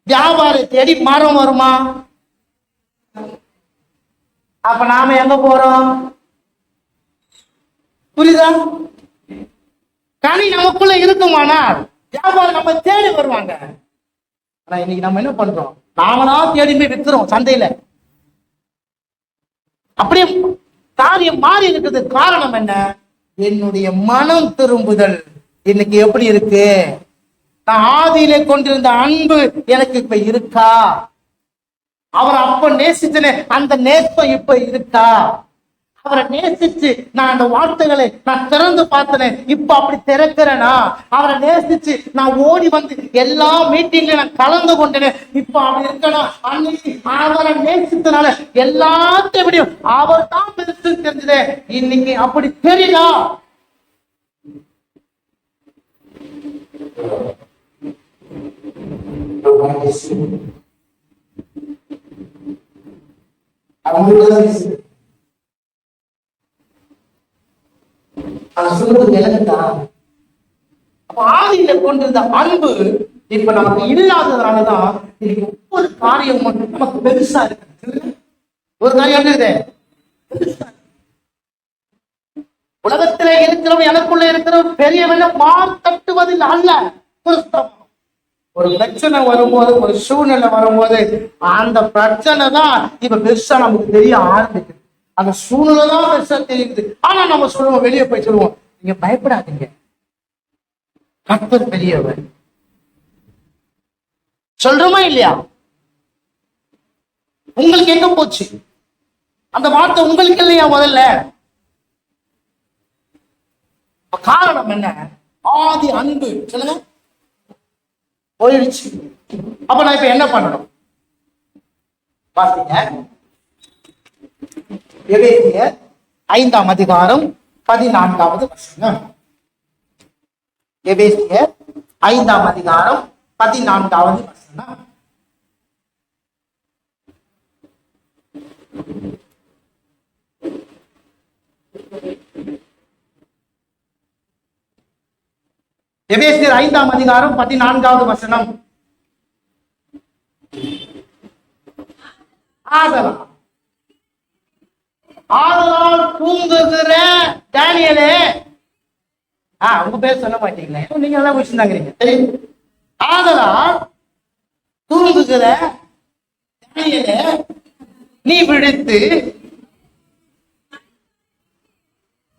வியாபாரி தேடி மரம் வருமா? அப்ப நாம எங்க போறோம்? புரியுதா? கனி நமக்குள்ள இருக்குமானால் வியாபாரி நம்ம தேடி வருவாங்க. ஆனா இன்னைக்கு நம்ம என்ன பண்றோம்? நாமளா தேடி போய் வித்துறோம் சந்தையில. அப்படியே காரியம் மாறி இருக்குது. காரணம் என்ன? என்னுடைய மனம் திரும்புதல் இன்னைக்கு எப்படி இருக்கு? நான் ஆதியிலே கொண்டிருந்த அன்பு எனக்கு இப்ப இருக்கா? அவரை அப்ப நேசிச்சனே, அந்த நேசம் இப்ப இருக்கா? அவரை நேசிச்சு நான் அந்த வார்த்தைகளை நான் திறந்து பார்த்தனே, இப்ப அப்படி திறக்கிறேனா? அவரை நேசிச்சு நான் ஓடி வந்து எல்லா மீட்டிங்ல நான் கலந்து கொண்டேனே, இப்ப அப்படி இருக்கணும். அன்னைக்கு அவரை நேசித்தனால எல்லாத்தையும் விடையும் அவர் தான் பெருசு தெரிஞ்சதே, இன்னைக்கு அப்படி தெரியல. ஆதியில கொண்டிருந்த அன்பு இப்ப நமக்கு இல்லாததுனாலதான் இன்னைக்கு ஒவ்வொரு காரியமும் நமக்கு பெருசா இருக்கு. ஒரு காரியம் இருக்குது, உலகத்திலே இருக்கிறவன் எனக்குள்ள இருக்கிறவன் பெரியவன மார் தட்டுவதில் அல்ல. ஒரு பிரச்சனை வரும்போது, ஒரு சூழ்நிலை வரும்போது, அந்த பிரச்சனை தான் இப்ப பெருசா நமக்கு தெரிய ஆரம்பிக்குது. அந்த சூழ்நிலை தான் பெருசா தெரியுது. ஆனா நம்ம சொல்லுவோம், வெளியே போய் சொல்லுவோம், நீங்க பயப்படாதீங்க, கர்த்தர் பெரியவர். சொல்றோமா இல்லையா? உங்களுக்கு எங்க போச்சு அந்த வார்த்தை? உங்களுக்கு இல்லையா முதல்ல? காரணம் என்ன? ஆதி அன்பு சொல்லுங்க போயிடுச்சு. அப்ப நான் இப்ப என்ன பண்ணணும் பாத்தீங்க, எபேசியர் 5ஆம் அதிகாரம் 14வது வசனம். எபேசியர் 5ஆம் அதிகாரம் 14வது வசனம். எபேசியர் 5ஆம் அதிகாரம் 14வது வசனம். ஆதலால் தூங்குகிற தானியேலே, உங்க பேர் சொல்ல மாட்டீங்களே, நீங்க எல்லாம் வச்சிருந்தாங்க தெரியும். ஆதலால் தூங்குகிற தானியேலே, நீ விழித்து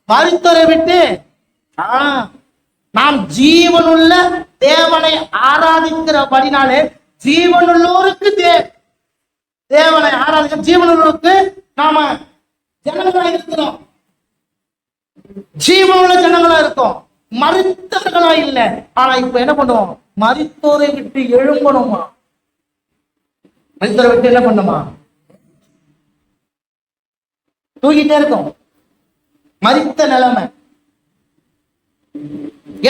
மரித்தோரை விட்டு நாம் ஜீவனுள்ள தேவனை ஆராதிக்கிறபடினாலே, ஜீவனுள்ளோருக்கு தேவனை ஆராதிக்க ஜீவனுள்ளோருக்கு நாம ஜனங்களா இருக்கிறோம். ஜீவனுள்ள ஜனங்களா இருக்கோம், மரித்தவர்களா இல்ல. ஆனா இப்ப என்ன பண்ணுவோம்? மரித்தோரை விட்டு எழும்பணுமா? மரித்தோரை விட்டு என்ன பண்ணுமா? தூங்கிட்டே இருக்கோம், மரித்த நிலைமை.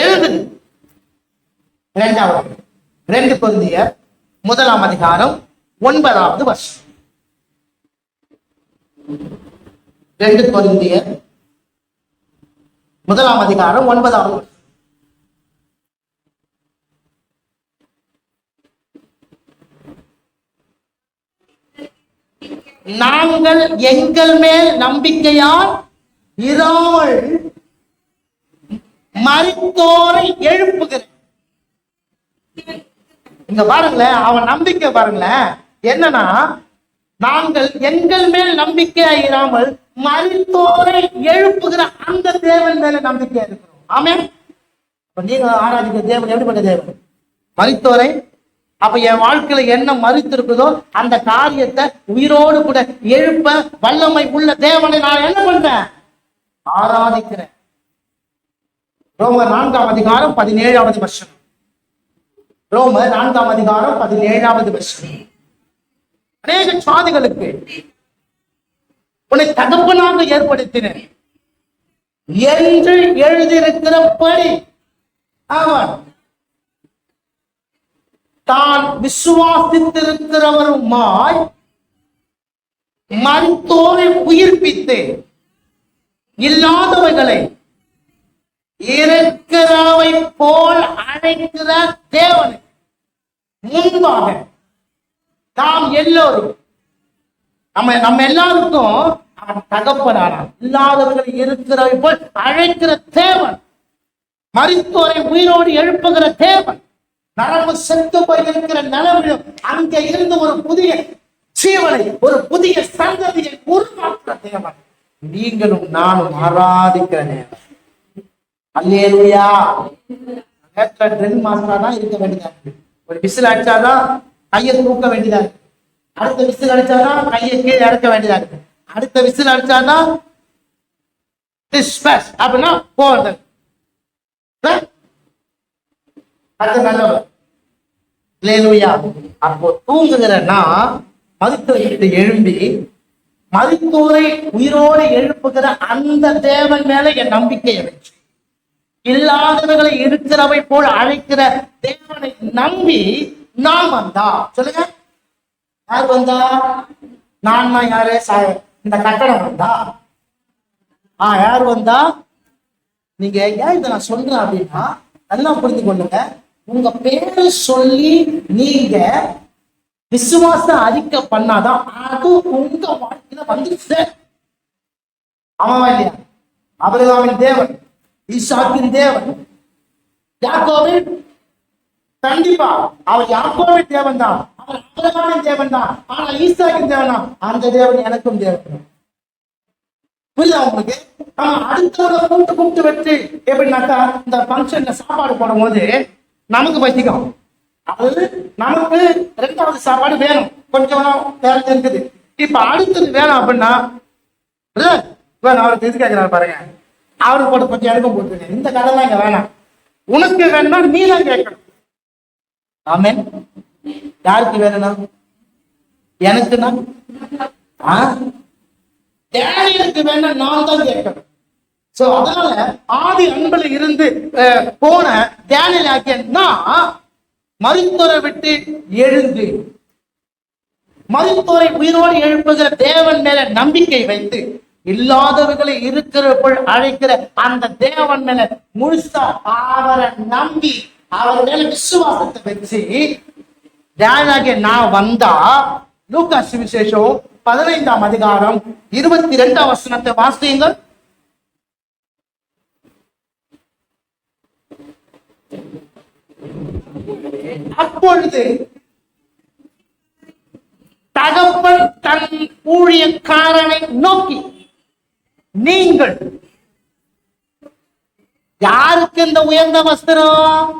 எழுதுது. 2 கொரிந்தியர் 1ஆம் அதிகாரம் 9வது வசனம். 2 கொரிந்தியர் 1ஆம் அதிகாரம் 9வது வசனம். நாங்கள் எங்கள் மேல் நம்பிக்கையால் இராமல் மரித்தோரை எழுப்புகிறேன். இங்க பாருங்களேன், அவன் நம்பிக்கை பாருங்களேன் என்னன்னா, நாங்கள் எங்கள் மேல் நம்பிக்கையா இராமல் மரித்தோரை எழுப்புகிற அந்த தேவன் மேல நம்பிக்கையா இருக்கிறோம். ஆமென். நீங்க ஆராதிக்கிற தேவன் எப்படிப்பட்ட தேவன்? மரித்தோரை. அப்ப என் வாழ்க்கையில என்ன மரித்து இருக்குதோ அந்த காரியத்தை உயிரோடு கூட எழுப்ப வல்லமை உள்ள தேவனை நான் என்ன பண்றேன்? ஆராதிக்கிறேன். ரோமர் 4ஆம் அதிகாரம் 17வது வசனம். ரோமர் 4ஆம் அதிகாரம் 17வது வசனம். அநேக சாதிகளுக்கு உன்னை தகப்பனாக ஏற்படுத்தினேன் என்று எழுதியிருக்கிறபடி அவன் தான் விசுவாசித்திருக்கிறவருமாய் மரித்தோரை உயிர்ப்பித்து இல்லாதவைகளை இருக்கிறவை போல் அழைக்கிற தேவனை முன்பாக நாம் எல்லோரும் நம்ம எல்லாருக்கும் அவன் தகப்பனானான். இல்லாதவர்கள் இருக்கிறவை போல் அழைக்கிற தேவன், மரித்தோரை உயிரோடு எழுப்புகிற தேவன், நரம்பு செத்து போய் இருக்கிற நிலவிலும் அங்கே இருந்து ஒரு புதிய ஜீவனை, ஒரு புதிய சந்ததியை உருவாக்குற தேவன் நீங்களும் நானும் ஆராதிக்கிற தேவன். அல்லேலூயா. ட்ரில் மாஸ்டரா தான் இருக்க வேண்டியதா இருக்கு. ஒரு விசில் அடிச்சாதான் கையை தூக்க வேண்டியதா இருக்கு. அடுத்த விசில் அடிச்சாதான் கையை கீழே இறக்க வேண்டியதா இருக்கு. அடுத்த விசில் அடிச்சாதான் அப்படின்னா போறது. அது நல்லவர். அல்லேலூயா. அப்போ தூங்குகிறன்னா மரித்தோரை எழும்பி மரித்தோரை உயிரோடு எழுப்புகிற அந்த தேவன் மேல என் நம்பிக்கையை வச்சு, இல்லாதவர்களை இருக்கிறவை போல் அழைக்கிற தேவனை நம்பி நான் வந்தா. சொல்லுங்க, யார் வந்தா? நான் யாரு? இந்த கட்டணம் வந்தா. யார் வந்தா? நீங்க ஏன் இதை நான் சொல்றேன் அப்படின்னா நல்லா புரிந்து கொள்ளுங்க. உங்க பேரு சொல்லி நீங்க விசுவாச அறிக்கை பண்ணாதான் அது உங்க வாழ்க்கையில வந்துருச்சு. ஆமாவா இல்லையா? ஆபிரகாமின் தேவன், ஈசாக்கின் தேவன், யாக்கோபின் கண்டிப்பா அவர் யாக்கோபின் தேவன் தான், அவர் ஆபிரகாமின் தேவன் தான். ஆனா ஈசாக்கின் தேவன் தான். அந்த தேவன் எனக்கும் தேவன். புரியுதா உங்களுக்கு? அடுத்தவரை கூப்பிட்டு வச்சு எப்படின்னாக்கா, இந்த பங்கன்ல சாப்பாடு போடும் போது நமக்கு பசிக்கும், அது நமக்கு 2வது சாப்பாடு வேணும், கொஞ்சம் வேலை இருக்குது. இப்ப அடுத்தது வேணும் அப்படின்னா அவருக்கு இது கேட்கிறாரு பாருங்க, அவருக்கு போட்டு கொஞ்சம் எனக்கும் போட்டுருங்க, இந்த கதைலாம் இங்க வேணாம், உனக்கு வேணும்னா நீ தான் கேட்கணும். ஆமென். யாருக்கு வேணும்னா? எனக்குன்னா டேனியலுக்கு வேணா நான் தான் கேட்கணும். சோ அதனால ஆதி அன்புல இருந்து போன டேனியல் ஆக்கியன்னா மரித்தோரை விட்டு எழுந்து மரித்தோரை உயிரோடு எழுப்புகிற தேவன் மேல நம்பிக்கை வைத்து இல்லாதவர்களை இருக்கிறவர்கள் அழைக்கிற அந்த தேவன் மேல முழுசா அவரை நம்பி அவர் மேல விசுவாசத்தை வச்சு டேனியலாகிய நான் வந்தா, லூக்கா சுவிசேஷம் 15ஆம் அதிகாரம் 22ஆம் வசனத்தை வாசியுங்கள். அப்பொழுது தகப்பன் தன் ஊழியக்காரனை நோக்கி, நீங்கள் யாருக்கு இந்த உயர்ந்த வஸ்திரம்?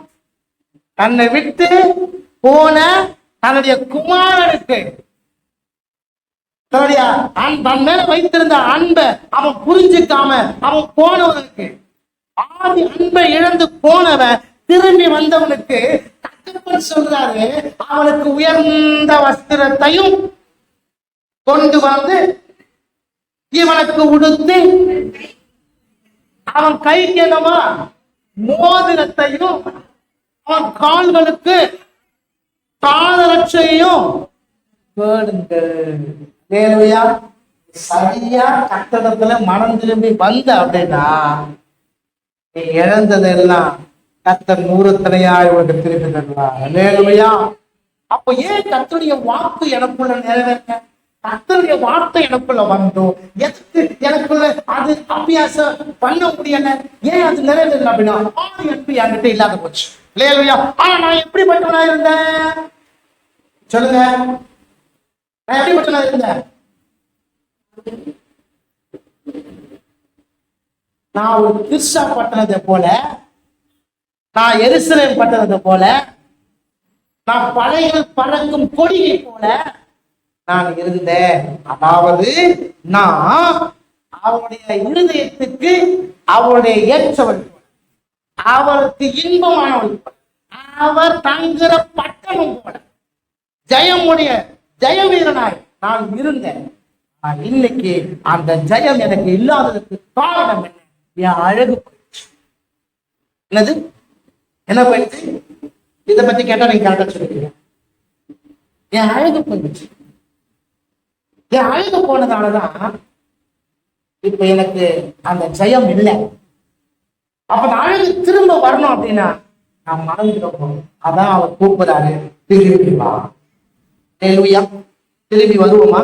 தன்னை விட்டு போன தன்னுடைய குமாரனுக்கு, தன்னுடைய தன் மேல வைத்திருந்த அன்பை அவன் புரிஞ்சுக்காம அவன் போனவனுக்கு, ஆதி அன்பை இழந்து போனவன் திரும்பி வந்தவனுக்கு தகப்பன் சொல்றாரு, அவனுக்கு உயர்ந்த வஸ்திரத்தையும் கொண்டு வந்து இவனுக்கு உடுத்து, அவன் கைக்கு என்னமா மோதிரத்தையும் அவன் கால்களுக்கு பாதரட்சையும் சரியா கட்டடத்துல மனம் திரும்பி வந்த அப்படின்னா நீ இழந்ததெல்லாம் கர்த்தர் 100 தடையாய் உனக்கு திருப்பி தருவார். அல்லேலூயா. அப்ப ஏன் கர்த்தருடைய வாக்கு எனக்குள்ள நிறைவேற்ற, கர்த்தருடைய வார்த்தை எனக்குள்ள வந்தோம், எதுக்கு எனக்குள்ள அது அபியாசம் பண்ண முடியல, ஏன் அது நிறைவேறல அப்படின்னா ஆதி அன்பு என்கிட்ட இல்லாத போச்சு. அல்லேலூயா. ஆனா நான் எப்படிப்பட்டவனா இருந்தேன் சொல்லுங்க? நான் எப்படிப்பட்டவனா இருந்தேன்? நான் ஒரு கிறிஸ்தா பட்டணத்தை போல, நான் எருசலேம் பட்டணத்தை போல, நான் படைகள் பறக்கும் கொடியை போல நான் இருந்தேன். அதாவது நான் அவருடைய இருதயத்துக்கு அவருடைய ஏற்றவள், அவருக்கு இன்பமானவள், அவர் தங்குற பட்டணம் போல ஜெயமுடைய ஜெய வீரனாய் நான் இருந்தேன். இன்னைக்கு அந்த ஜெயம் எனக்கு இல்லாததுக்கு காரணம் என்ன? என் அழகு போயிடுச்சு. என்னது என்ன போயிடுச்சு? இதை பத்தி கேட்டா நீங்க கரெக்டா சொல்லுவீங்க. என் அழகு போயிடுச்சு. என் அழகு போனதாலதான் இப்ப எனக்கு அந்த ஜெயம் இல்லை. அப்ப அந்த அழகு திரும்ப வரணும் அப்படின்னா நான் மறந்துடணும். அதான் அவர் கூப்பிடுறாரு, திரும்பி வா. திரும்பி வருவோமா?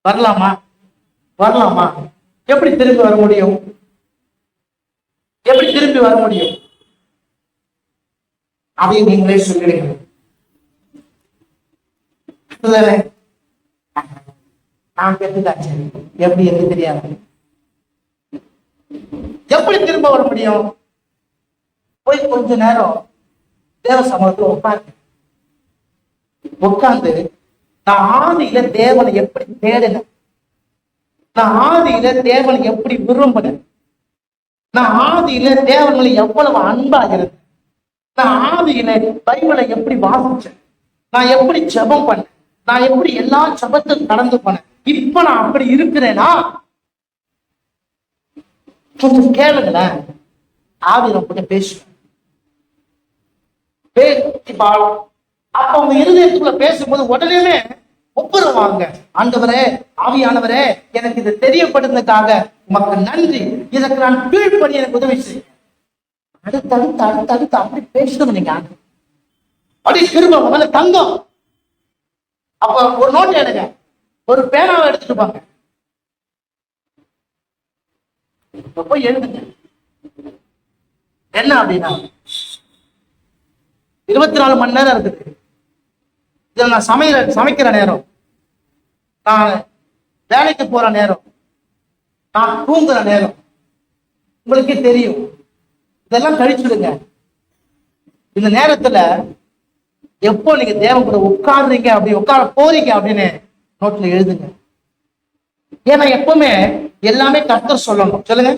வரலாமா? வரலாமா? எப்படி திரும்பி வர முடியும்? எப்படி திரும்பி வர முடியும்? அதையும் நீங்களே சொல்லிடுங்க. நான் கேட்டுதாச்சு, எப்படி எனக்கு தெரியாது. எப்படி திரும்ப வர முடியும்? போய் கொஞ்ச நேரம் தேவ சமூகத்துல உட்கார்ந்து நான் ஆதியில தேவனை எப்படி தேடினேன், நான் ஆதியில தேவனை எப்படி விரும்பினேன், நான் ஆதியில தேவனை எவ்வளவு அன்பாக இருந்தேன், நான் ஆதியில பைபிளை எப்படி வாசிச்சேன், நான் எப்படி ஜெபம் பண்ணேன், நான் எப்படி எல்லா ஜெபத்தையும் கடந்து போனேன். இப்ப நான் அப்படி இருக்கிறேனா? கொஞ்சம் கேளுங்களேன். ஆவியில கூட பேசுவேன். அப்ப உங்க இருதயத்துக்குள்ள பேசும்போது உடனே ஒப்புரவாங்க. ஆண்டவரே, ஆவியானவரே, எனக்கு இதை தெரியப்படுறதுக்காக உமக்கு நன்றி, இதற்கு நான் கீழ்ப்படி எனக்கு உதவி செய்ய. அடுத்தடுத்து அடுத்தடுத்து அப்படி பேசணும். நீங்க அப்படி திரும்ப முதல்ல தங்கம். அப்ப ஒரு நோட்டு எடுங்க, ஒரு பேனாவை எடுத்துட்டு போங்க. இப்ப போய் எழுதுங்க. என்ன அப்படின்னா 24 மணி நேரம் இருக்குது. இதுல நான் சமைக்கிற நேரம், நான் வேலைக்கு போற நேரம், நான் தூங்குற நேரம், உங்களுக்கே தெரியும். இதெல்லாம் கழிச்சுடுங்க. இந்த நேரத்துல எப்போ நீங்க தேவன் கூட உட்கார்றீங்க, அப்படி உட்கார போறீங்க அப்படின்னு நோட்ல எழுதுங்க. ஏன்னா எப்பவுமே எல்லாமே கர்த்தர் சொல்லணும். சொல்லுங்க,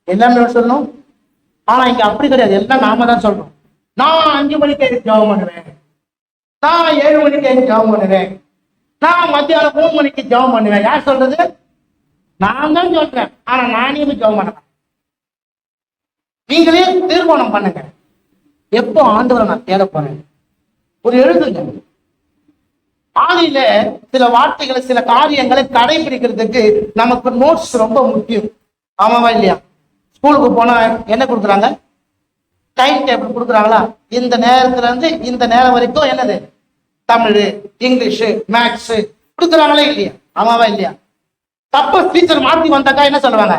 எல்லாமே சொல்லணும். ஆனா இங்க அப்படி கிடையாது. எல்லாம் நாம தான் சொல்லணும். நான் 5 மணிக்கு ஜெபம் பண்ணுவேன், நான் 7 மணிக்கு ஜெபம் பண்ணுவேன், நான் மத்தியானம் 3 மணிக்கு ஜெபம் பண்ணுவேன். யார் சொல்றது? நான் தான் சொல்றேன். ஆனா நானே ஜெபம் பண்ண. நீங்களே தீர்மானம் பண்ணுங்க, எப்போ ஆண்டவரை நான் தேட போறேன். ஒரு எழுதுங்க. ஆதியில சில வார்த்தைகளை, சில காரியங்களை கடைபிடிக்கிறதுக்கு நமக்கு நோட்ஸ் ரொம்ப முக்கியம். ஆமாவா இல்லையா? ஸ்கூலுக்கு போனா என்ன கொடுக்குறாங்க? டைம் டேபிள் கொடுக்குறாங்களா? இந்த நேரத்துல இருந்து இந்த நேரம் வரைக்கும் என்னது? தமிழ், இங்கிலீஷ், மேக்ஸ் கொடுக்குறாங்களா இல்லையா? ஆமாவா இல்லையா? தப்ப டீச்சர் மாத்தி வந்தாக்கா என்ன சொல்லுவாங்க?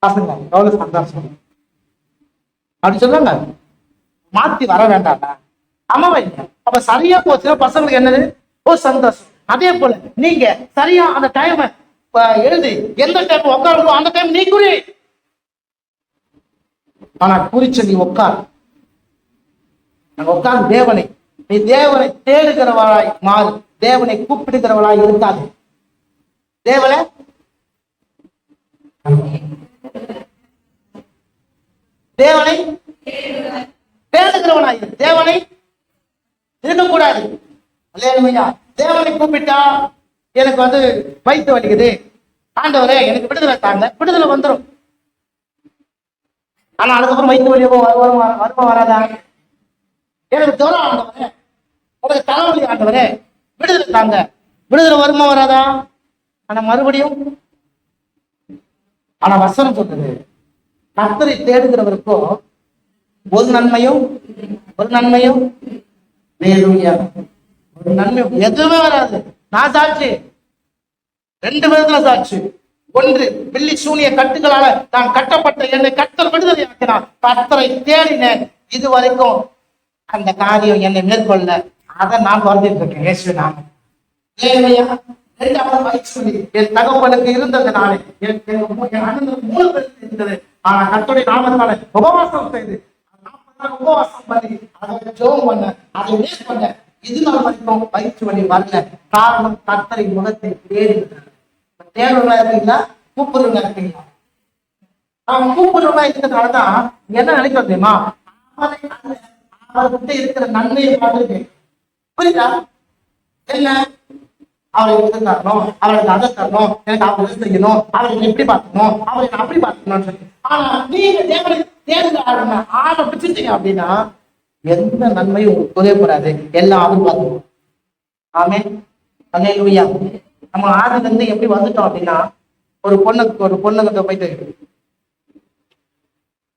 பசங்க எவ்வளவு சந்தோஷம் அப்படி சொல்லுவாங்க. மாத்தி வர வேண்டாம். ஆமாவா இல்லையா? அப்ப சரியா போச்சுன்னா பசங்களுக்கு என்னது? ஓ சந்தோஷம். அதே போல நீங்க சரியா அந்த டைம் எழுதி எந்த டைம் உட்காருங்களோ அந்த டைம் நீ குறி. ஆனா குறிச்சு நீ உட்கார். உட்கார்ந்து தேவனை, நீ தேவனை தேடுகிறவளாய் மாறு. தேவனை கூப்பிடுகிறவளாய் இருக்காது. தேவனை தேவனை தேடுகிறவனாய், தேவனை இருக்கக்கூடாது. தேவனை கூப்பிட்டா எனக்கு வயிற்று வலிக்குது, ஆண்டவரே எனக்கு விடுதலை தாங்க, விடுதலை வந்துடும். ஆனா அதுக்கப்புறம் வயிற்று வலி வருமா வராதா? எனக்கு தூரம் ஆண்டவரே, எனக்கு தலைவலி ஆண்டவரே, விடுதலை தாங்க, விடுதலை வருமா வராதா? ஆனா மறுபடியும் ஆனா வசனம் சொல்றது, கர்த்தரை தேடுகிறவருக்கும் ஒரு நன்மையும் ஒரு நன்மை எதுவுமே வராது. நான் சாட்சி, 2 விதத்துல சாட்சி. ஒன்று, பில்லி சூனிய கட்டுகளால நான் கட்டப்பட்ட என்னை கர்த்தர் விடுதலை ஆக்கினார். கர்த்தரை தேடினேன், இது வரைக்கும் அந்த காரியம் என்னை மேற்கொள்ள. அதை நான் வந்துட்டு இருக்கேன். இயேசு நாமம். என் தகப்பனுக்கு இருந்தது நாளை, என் அண்ணனுக்கு 3 பேருக்கு இருந்தது. ஆனா கர்த்தருடைய நாமத்தால உபவாசம் செய்து உபவாசம் பண்ணி அதை ஜெபம் பண்ண, அதை வேஸ்ட் பண்ண, இது நாள் வரைக்கும் வயிற்று வலி வரல. காரணம் கர்த்தரை முகத்தை தேடுகிறார். தேடுறவங்களா இருக்கீங்களா? கூப்பிடுறவங்களா இருக்கீங்களா? அவன் கூப்பிடுறவங்களா இருக்கிறதுனாலதான் என்ன நினைக்க தெரியுமா? அவர்கிட்ட இருக்கிற நன்மையை பார்த்துட்டு புரியுதா? என்ன அவருக்கு இது தரணும், அவருக்கு அதை தரணும், எனக்கு அவரை செய்யணும், அவருக்கு எப்படி பார்க்கணும், அவருக்கு அப்படி பார்க்கணும்னு சொல்லி. ஆனா நீங்க தேவனை தேர்ந்த ஆளை பிடிச்சிட்டீங்க அப்படின்னா எந்த நன்மையும் உங்களுக்கு குறையக்கூடாது. எல்லாம் அவர் பார்க்கணும். ஆமே. அல்லேலூயா. நம்ம ஆதில இருந்து எப்படி வந்துட்டோம் அப்படின்னா, ஒரு பொண்ணுகிட்ட போயிட்டு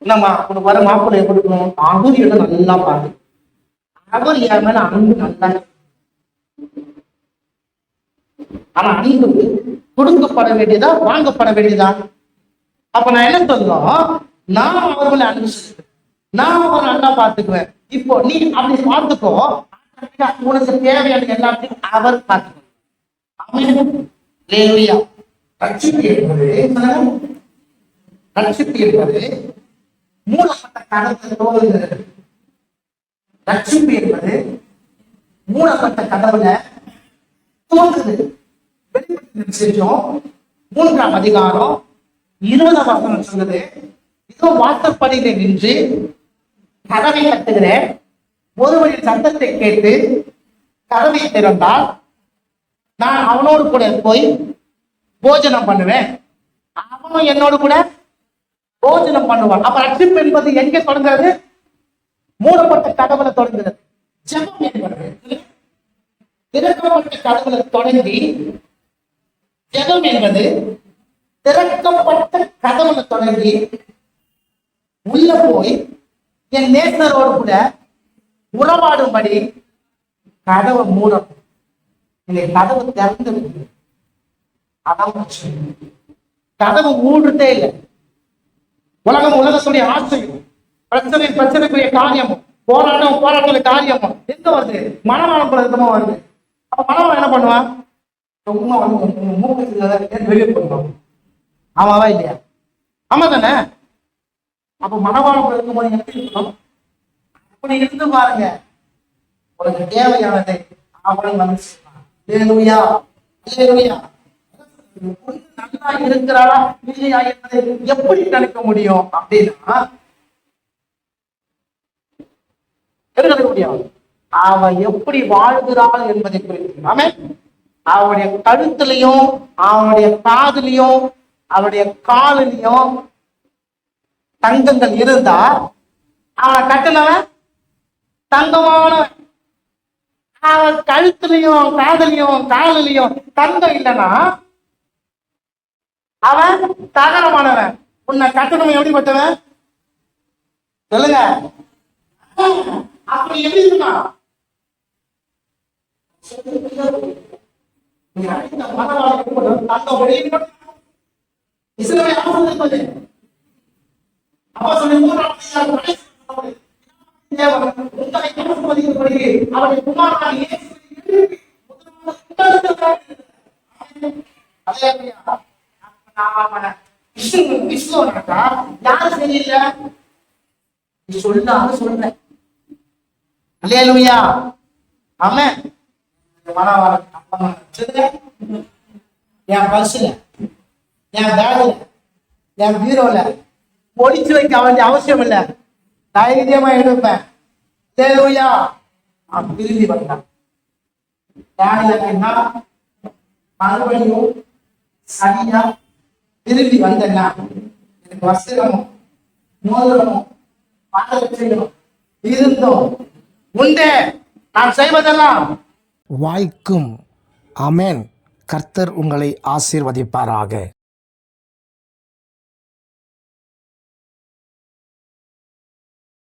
என்னம்மா உனக்கு வர மாப்பிள்ளைய கொடுக்கணும், அகுதியோட நல்லா பாரு, அவர் என் மேல அன்பு நல்லா. ஆனா அன்பு கொடுக்கப்பட வேண்டியதா வாங்கப்பட வேண்டியதா? அப்ப நான் என்ன சொல்றோம்? நான் அவர்களை அன்பு செய்வேன், நான் அவரை நல்லா பார்த்துக்குவேன். இப்போ நீ அப்படி பார்த்துக்கோ, உனக்கு தேவையான எல்லாத்தையும் அவர் பார்த்துக்கோ. ரட்சிப்பு என்பது மூடப்பட்ட கதவுல, ரட்சிப்பு என்பது மூடப்பட்ட கதவுல தோன்றுது. வெளிப்படுத்தின விசேஷம் 3ஆம் அதிகாரம் 20ஆம் வசனம் சொல்லுது, இதோ வாசற்படியிலே நின்று கதவை தட்டுகிறேன், ஒருவரின் சத்தத்தை கேட்டு கதவை திறந்தால் நான் அவனோடு கூட போய் போஜனம் பண்ணுவேன், அவனும் என்னோடு கூட போஜனம் பண்ணுவான். அப்ப ரட்சிப்பு என்பது எங்க தொடங்குறது? மூடப்பட்ட கதவுல தொடங்குகிறது. ஜெபம் என்பது திறக்கப்பட்ட கதவுல தொடங்கி, ஜெபம் என்பது திறக்கப்பட்ட கதவுல தொடங்கி உள்ள போய் என் நேசரோடு கூட உறவாடும்படி கதவை மூடும். இந்த கதவு திறந்து அதான் கதவு மூடுறதே இல்லை. உலகத்துடைய ஆசையும் பிரச்சனைக்குரிய காரியமும் போராட்டத்துடைய காரியமும் எங்க வருது? மனவாளம் பிரதமா வருது. அப்ப மனவாளம் என்ன பண்ணுவான்? சும்மா வந்து மூக்கு வெளியே போடுவான். ஆமாவா இல்லையா? ஆமா தானே? அப்ப மனவாளம் இருக்கும்போது எப்படி இருக்கணும்? அப்படி இருந்து பாருங்க, உனக்கு தேவையானதை அவன் வந்து நல்லா இருக்கிறாளா இல்லையா என்பதை எப்படி நினைக்க முடியும் அப்படின்னா நினைக்க முடியும். அவ எப்படி வாழ்கிறாள் என்பதை குறித்து ஆமென். அவனுடைய கழுத்துலையும் அவனுடைய காதுலையும் அவனுடைய காலிலையும் தங்கங்கள் இருந்தா அவனை கட்டினவன் தங்கமானவன். அவன் கழுத்துலையும் காதலையும் காலிலையும் தங்கம் இல்லைன்னா அவன் தகரமானவன். உன்னை கட்டணம் எப்படிப்பட்டவன் சொல்லுங்க? அப்படி எப்படி இருக்கான்? யாரு சரியில்லை சொல்லாம சொல்றேன். அல்லேலூயா ஆமென். என் பர்சுல என் பேக்ல என் பீரோல ஒளிச்சு வைக்க வேண்டிய அவசியம் இல்லை. தைரியமா எடுப்பேன். அல்லேலூயா. நான் திரும்பி வந்தேன். மறுபடியும் சரியா திரும்பி வந்தேன்னா எனக்கு வஸ்திரமும் மோதிரமும் பாதரட்சையும் இருந்தும் உண்டே நான் செய்வதெல்லாம் வாய்க்கும். ஆமென். கர்த்தர் உங்களை ஆசீர்வதிப்பாராக.